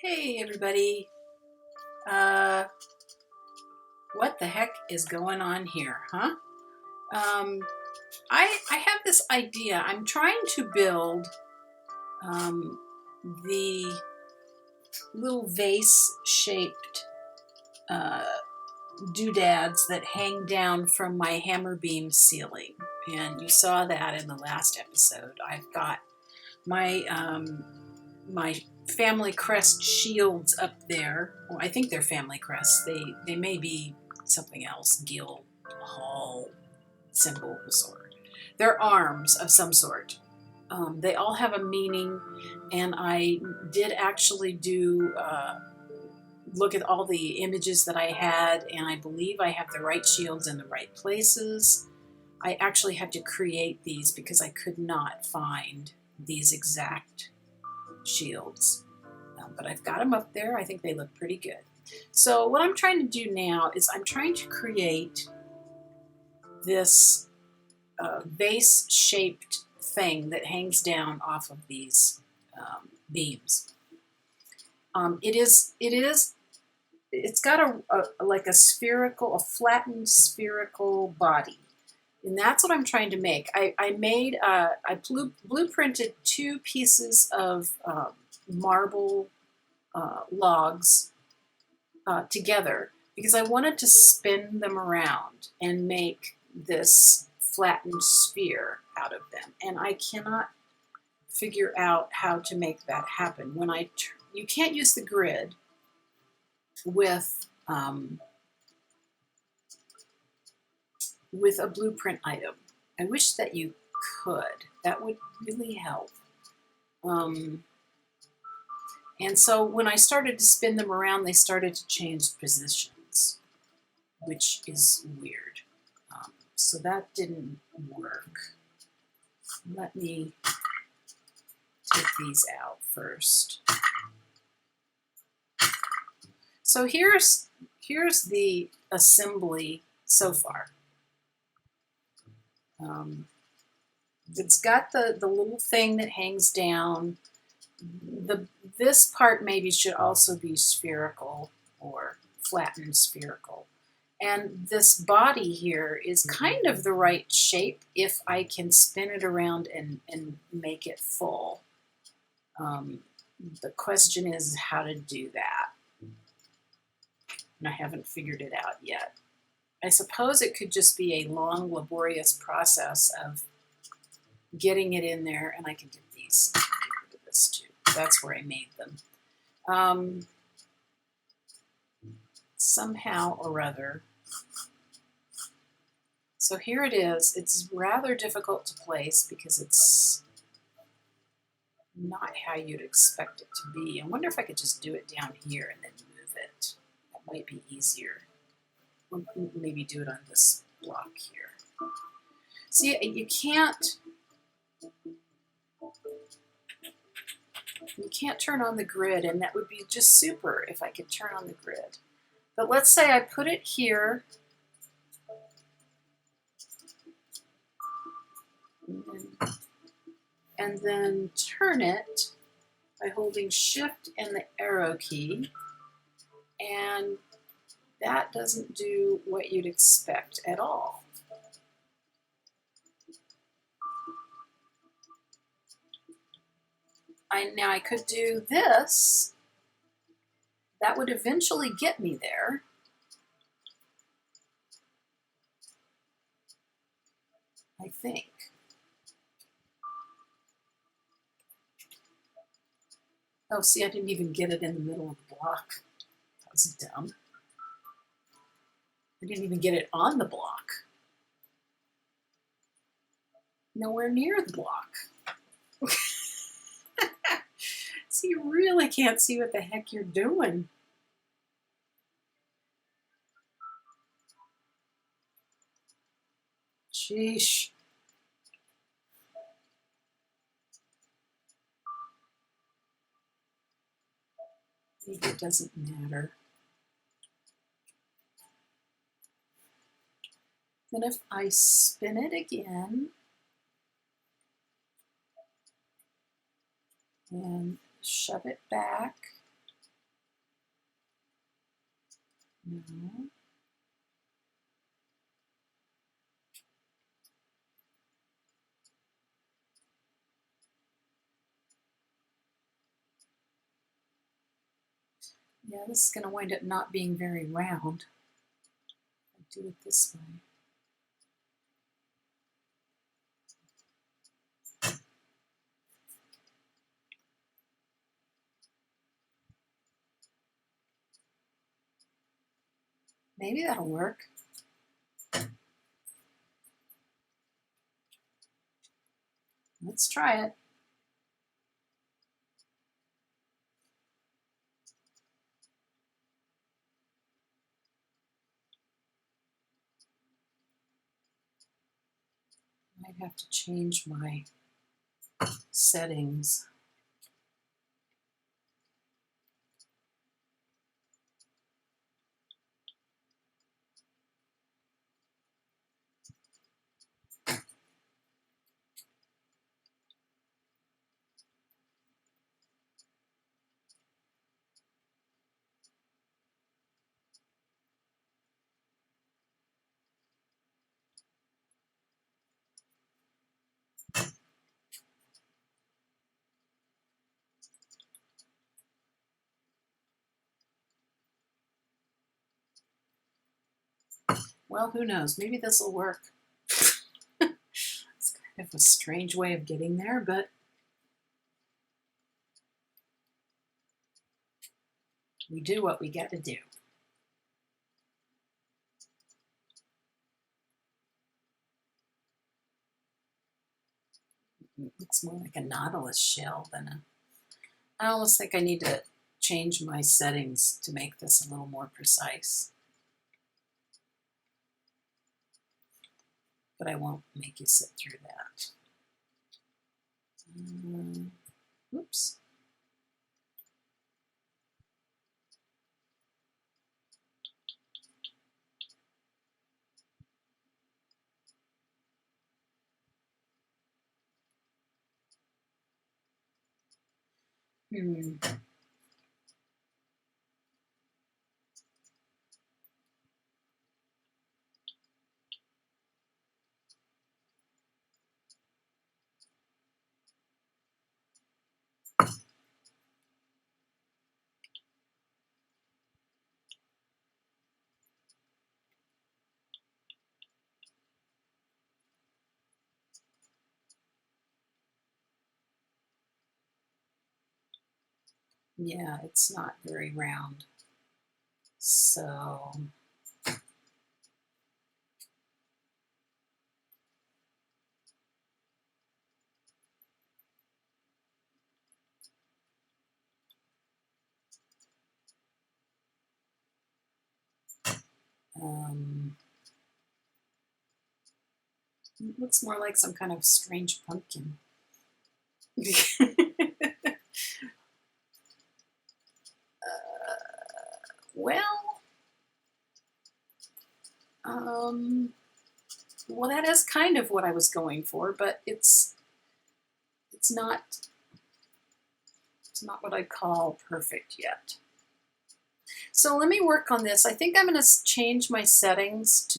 Hey everybody, what the heck is going on here, huh? I have this idea. I'm trying to build the little vase-shaped doodads that hang down from my hammer beam ceiling, and you saw that in the last episode. I've got my my family crest shields up there. Well, I think they're family crests. They may be something else, Guild Hall symbols, or they're arms of some sort. They all have a meaning, and I did actually do look at all the images that I had, and I believe I have the right shields in the right places. I actually had to create these because I could not find these exact shields, but I've got them up there. I think they look pretty good. So what I'm trying to do now is I'm trying to create this vase-shaped thing that hangs down off of these beams. It's got like a spherical, a flattened spherical body. And that's what I'm trying to make. I blueprinted 2 pieces of marble logs together because I wanted to spin them around and make this flattened sphere out of them. And I cannot figure out how to make that happen. You can't use the grid with a blueprint item. I wish that you could. That would really help. And so when I started to spin them around, they started to change positions, which is weird. So that didn't work. Let me take these out first. So here's the assembly so far. It's got the little thing that hangs down. This part maybe should also be spherical or flattened spherical. And this body here is kind of the right shape if I can spin it around and make it full. The question is how to do that. And I haven't figured it out yet. I suppose it could just be a long, laborious process of getting it in there, and I can get these. Get rid of this too. That's where I made them. Somehow or other. So here it is. It's rather difficult to place because it's not how you'd expect it to be. I wonder if I could just do it down here and then move it. That might be easier. Maybe do it on this block here. See, you can't turn on the grid, and that would be just super if I could turn on the grid. But let's say I put it here, and then turn it by holding Shift and the arrow key, and that doesn't do what you'd expect at all. Now I could do this. That would eventually get me there. I think. Oh, see, I didn't even get it in the middle of the block. That was dumb. I didn't even get it on the block. Nowhere near the block. So you really can't see what the heck you're doing. Sheesh. Maybe it doesn't matter. Then if I spin it again and shove it back, No. Yeah, this is going to wind up not being very round. I'll do it this way. Maybe that'll work. Let's try it. Might have to change my settings. Well, who knows? Maybe this will work. It's kind of a strange way of getting there, but we do what we get to do. It looks more like a Nautilus shell than a... I almost think I need to change my settings to make this a little more precise. But I won't make you sit through that. Oops. Yeah, it's not very round. So it looks more like some kind of strange pumpkin. Well, well, that is kind of what I was going for, but it's not what I'd call perfect yet. So let me work on this. I think I'm going to change my settings to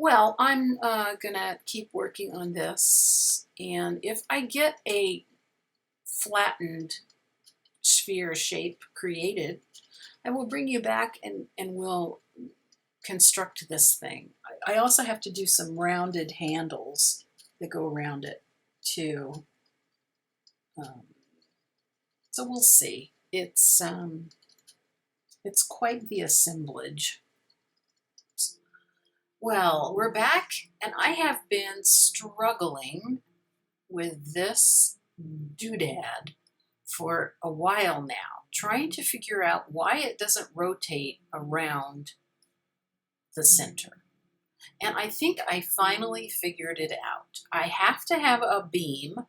Well, I'm gonna keep working on this, and if I get a flattened sphere shape created, I will bring you back and we'll construct this thing. I also have to do some rounded handles that go around it too. So we'll see. It's quite the assemblage. Well, we're back, and I have been struggling with this doodad for a while now, trying to figure out why it doesn't rotate around the center. And I think I finally figured it out. I have to have a beam.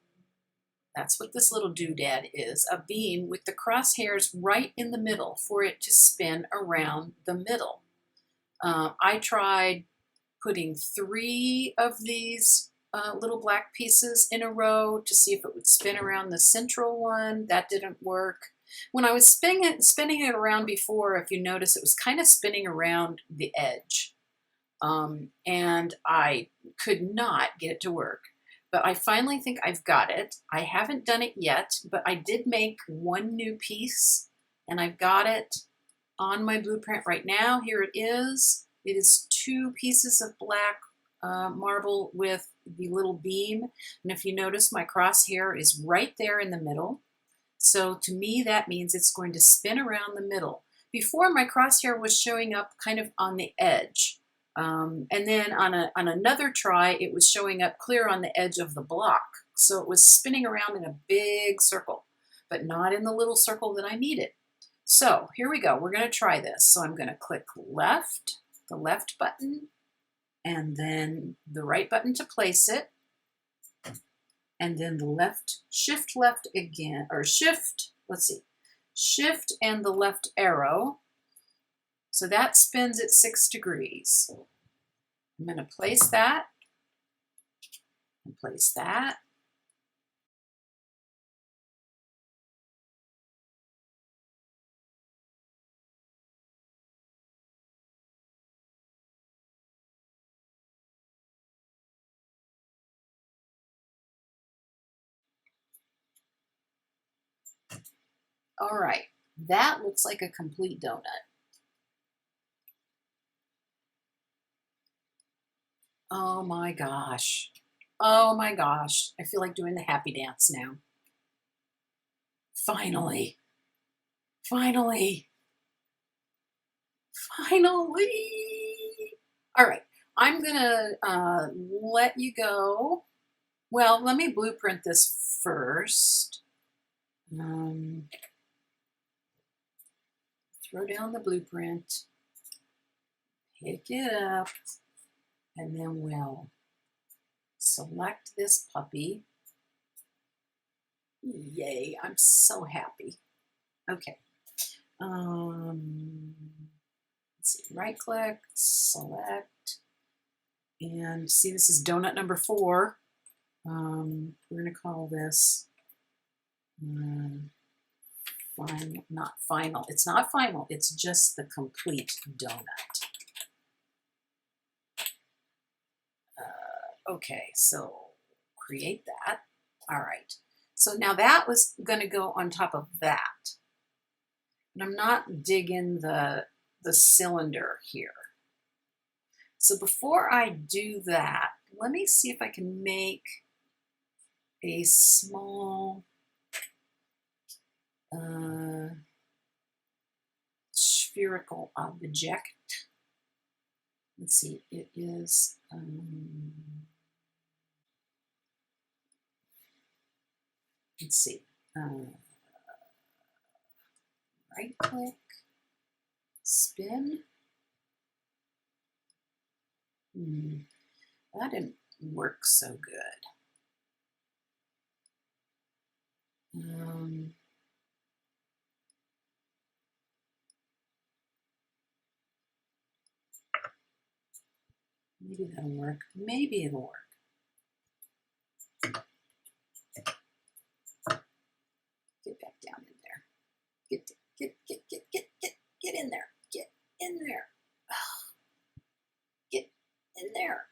That's what this little doodad is, a beam with the crosshairs right in the middle for it to spin around the middle. I tried putting 3 of these little black pieces in a row to see if it would spin around the central one. That didn't work. When I was spinning it around before, if you notice, it was kind of spinning around the edge. And I could not get it to work. But I finally think I've got it. I haven't done it yet, but I did make one new piece, and I've got it on my blueprint right now. Here it is. It is 2 pieces of black marble with the little beam. And if you notice, my crosshair is right there in the middle. So to me, that means it's going to spin around the middle. Before, my crosshair was showing up kind of on the edge. And then on another try, it was showing up clear on the edge of the block. So it was spinning around in a big circle, but not in the little circle that I needed. So here we go. We're going to try this. So I'm going to click left, the left button, and then the right button to place it. And then the left, shift left again, or shift, let's see, shift and the left arrow. So that spins at 6 degrees. I'm going to place that and place that. All right, that looks like a complete donut. Oh my gosh. Oh my gosh. I feel like doing the happy dance now. Finally. Finally. Finally. All right. I'm going to let you go. Well, let me blueprint this first. Throw down the blueprint. Pick it up. And then we'll select this puppy. Yay, I'm so happy. Okay. Let's see, right click, select, and see this is donut number 4. We're gonna call this final, not final. It's not final, it's just the complete donut. Okay, so create that. All right. So now that was going to go on top of that. And I'm not digging the cylinder here. So before I do that, let me see if I can make a small spherical object. Let's see, it is let's see, right click, spin. That didn't work so good. Maybe that'll work. Maybe it'll work. Get back down in there. Get in there. Get in there. Get in there.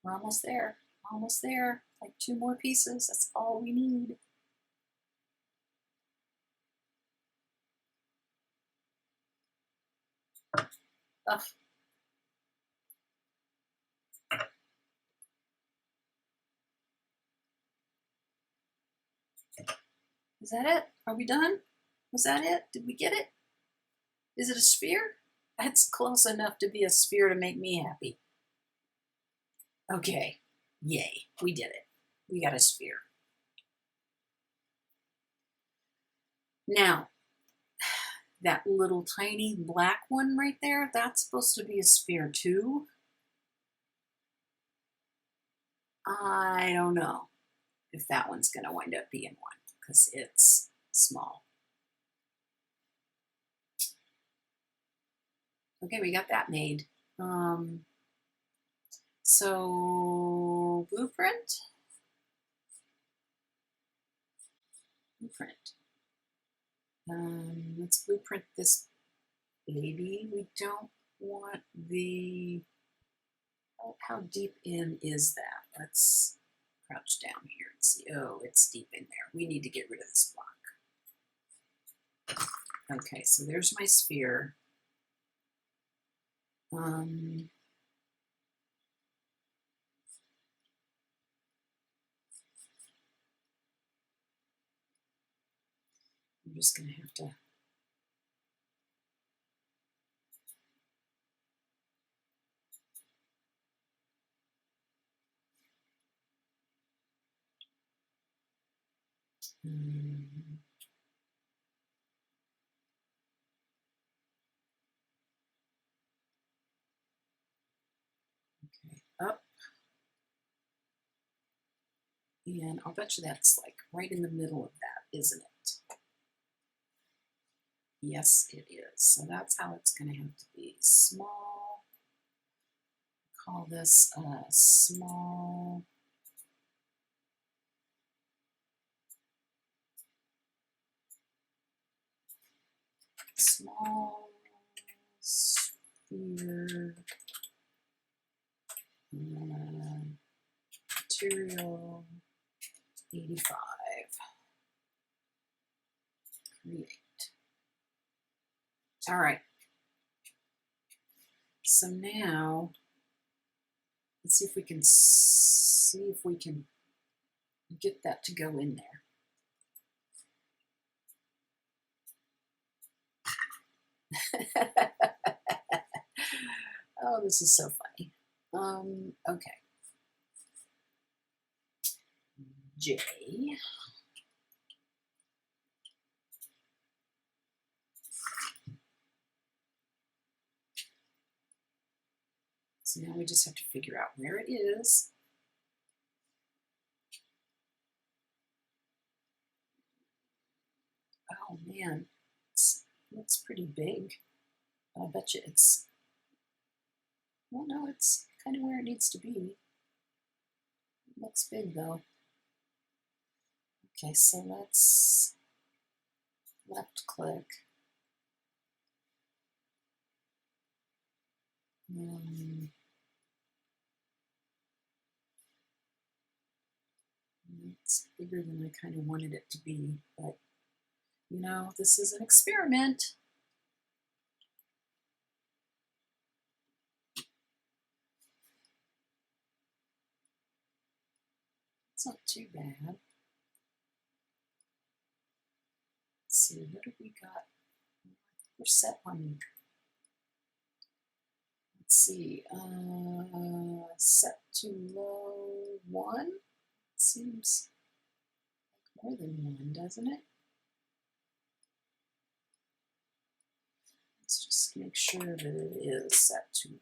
We're almost there. Almost there. Like 2 more pieces. That's all we need. Ugh. Is that it? Are we done? Was that it? Did we get it? Is it a sphere? That's close enough to be a sphere to make me happy. Okay. Yay. We did it. We got a sphere. Now, that little tiny black one right there, that's supposed to be a sphere too. I don't know if that one's going to wind up being one because it's small. Okay, we got that made. So blueprint. Let's blueprint this baby. We don't want the, how deep in is that? Let's crouch down here and see. Oh, it's deep in there. We need to get rid of this block. Okay, so there's my sphere. I'm just going to have to okay, up. And I'll bet you that's like right in the middle of that, isn't it? Yes, it is. So that's how it's going to have to be. Small. Call this small. Small sphere. Material 85. Create. All right. So now let's see if we can get that to go in there. Oh, this is so funny. Okay. J. So now we just have to figure out where it is. Oh man, it's pretty big. I bet you it's, well, no, it's kind of where it needs to be. It looks big though. Okay, so let's left click. It's bigger than I kind of wanted it to be, but you know, this is an experiment. It's not too bad. Let's see, what have we got? We're set on, let's see, set to low 1. Seems like more than 1, doesn't it? Let's just make sure that it is set to 1.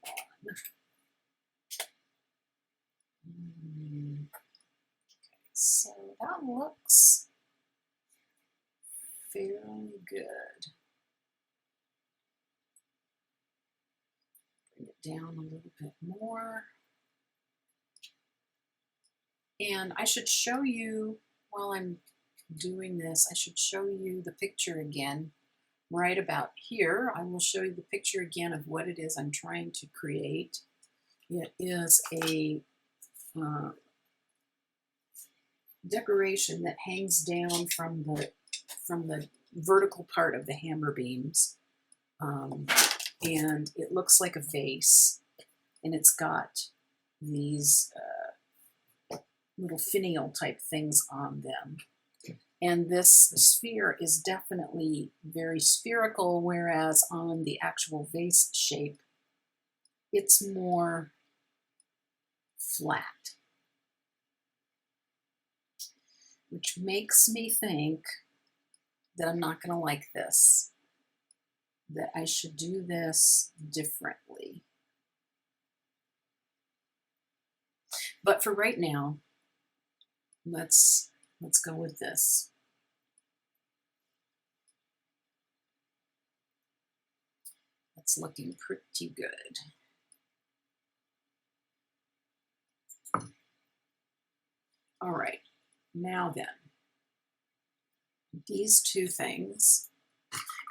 Okay, so that looks fairly good. Bring it down a little bit more. And I should show you, while I'm doing this, I should show you the picture again. Right about here, I will show you the picture again of what it is I'm trying to create. It is a decoration that hangs down from the vertical part of the hammer beams, and it looks like a vase, and it's got these little finial type things on them. And this sphere is definitely very spherical, whereas on the actual vase shape, it's more flat, which makes me think that I'm not going to like this, that I should do this differently. But for right now, let's go with this. That's looking pretty good. All right, now then, these two things,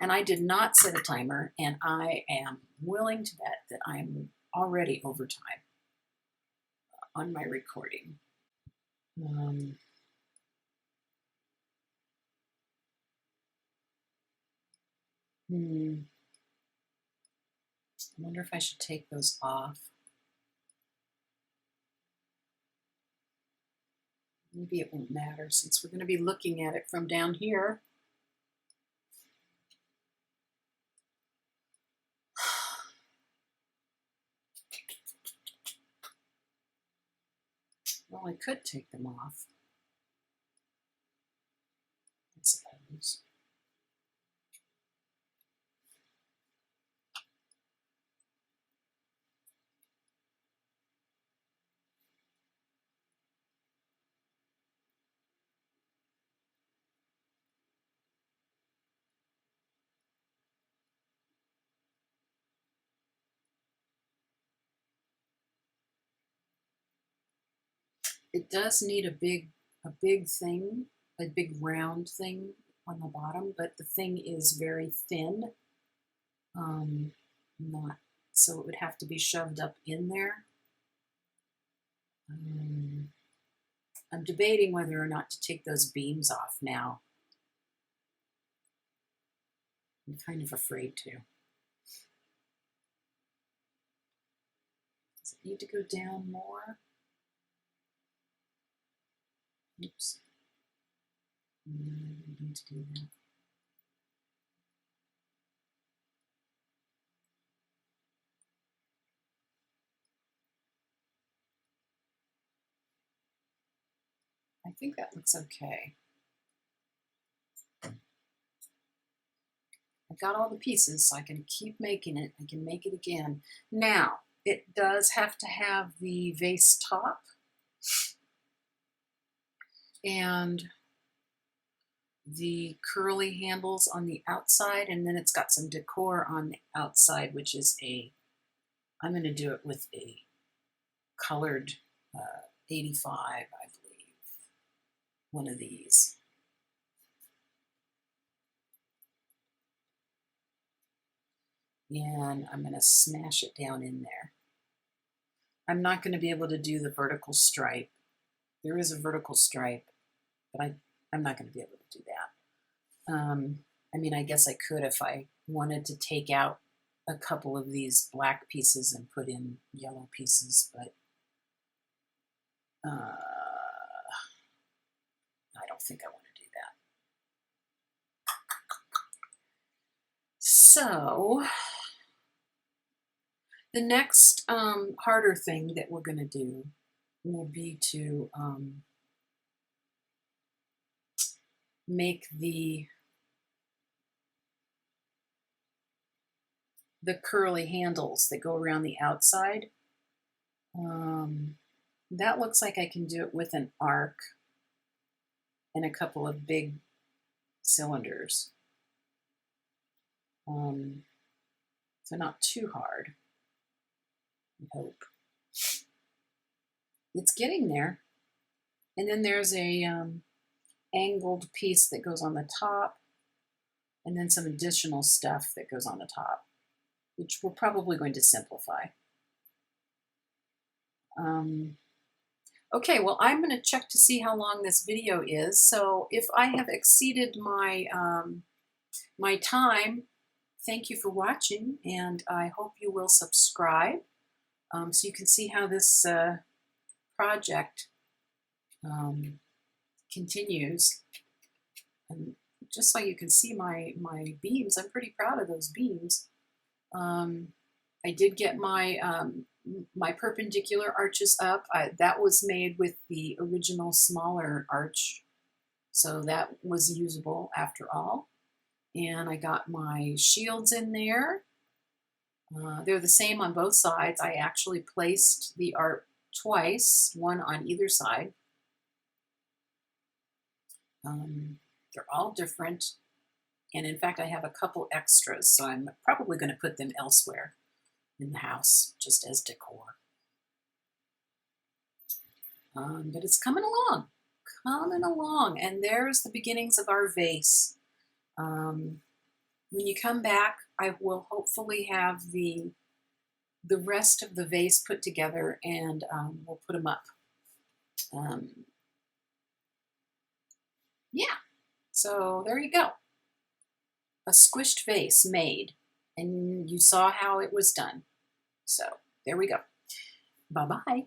and I did not set a timer, and I am willing to bet that I'm already over time on my recording. I wonder if I should take those off. Maybe it won't matter since we're going to be looking at it from down here. Well, I could take them off, I suppose. It does need a big thing, a big round thing on the bottom, but the thing is very thin. So it would have to be shoved up in there. I'm debating whether or not to take those beams off now. I'm kind of afraid to. Does it need to go down more? Oops. No, I need to do that. I think that looks okay. I've got all the pieces, so I can keep making it. I can make it again. Now, it does have to have the vase top and the curly handles on the outside, and then it's got some decor on the outside, which is I'm going to do it with a colored 85, I believe, one of these. And I'm going to smash it down in there. I'm not going to be able to do the vertical stripe. There is a vertical stripe, but I'm not going to be able to do that. I mean, I guess I could if I wanted to take out a couple of these black pieces and put in yellow pieces, but I don't think I want to do that. So the next harder thing that we're going to do will be to make the curly handles that go around the outside. That looks like I can do it with an arc and a couple of big cylinders. So not too hard, I hope. It's getting there. And then there's a angled piece that goes on the top, and then some additional stuff that goes on the top, which we're probably going to simplify. Okay, well, I'm going to check to see how long this video is. So if I have exceeded my my time, thank you for watching, and I hope you will subscribe so you can see how this project continues. And just so you can see my beams, I'm pretty proud of those beams. I did get my my perpendicular arches up. That was made with the original smaller arch, so that was usable after all. And I got my shields in there. They're the same on both sides. I actually placed the art twice, one on either side. They're all different. And in fact, I have a couple extras, so I'm probably going to put them elsewhere in the house, just as decor. But it's coming along, and there's the beginnings of our vase. When you come back, I will hopefully have the rest of the vase put together, and we'll put them up. Yeah, so there you go. A squished vase made, and you saw how it was done. So there we go. Bye-bye.